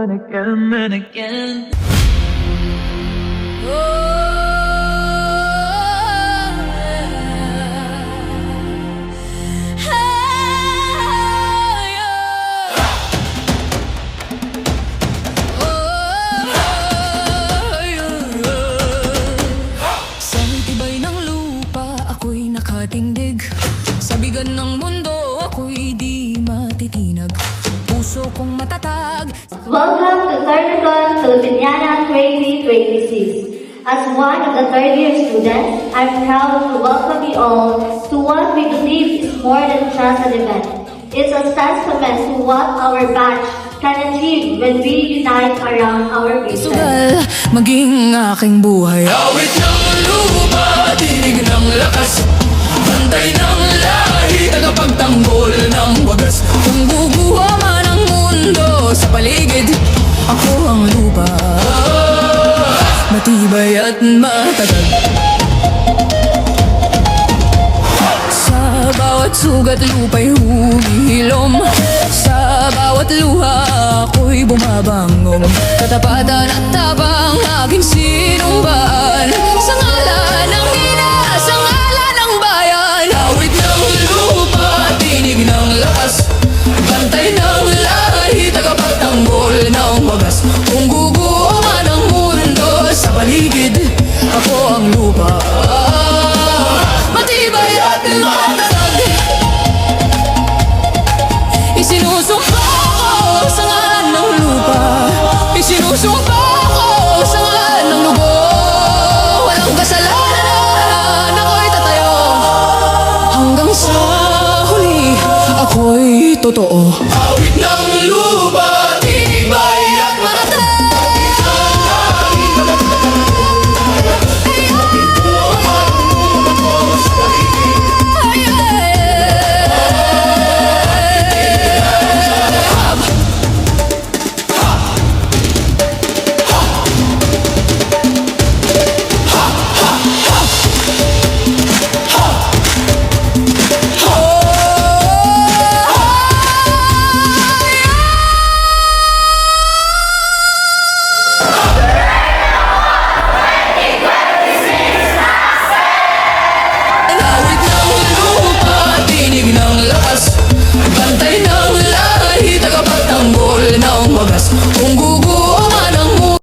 and again and again. Nakatindig sa bigan ng mundo, ako'y di matitinag. Puso kong matatag. Welcome to Third Filipiniana 2026. As one of the third-year students, I'm proud to welcome you all to what we believe is more than just an event. It's a testament to what our batch can achieve when we unite around our vision. Sugal, maging aking buhay. Awit ng lupa, tinig ng lakas, bantay ng lahi, tagapagtanggol ng wagas. Kung guguha man ang mundo sa paligid, ako ang lupa, matibay at matatag. Sa bawat sugat lupa'y humihilom, sa bawat luha ako'y bumabangong. Katapatan at tapang aking sinumbaan, sa ngalan ng ina, sa ngalan ng bayan. Awit ng lupa, tinig ng lakas, bantay ng lahi, tagapagtanggol ng wagas. Kung guguho man ang mundo sa paligid, ako ang lupa, matibay at matatag. Isinusumpa ko sa ngalan ng lupa, isinusumpa ko sa ngalan ng lubo. Walang kasalanan, ako'y tatayo, hanggang sa huli, ako'y totoo. Awit ng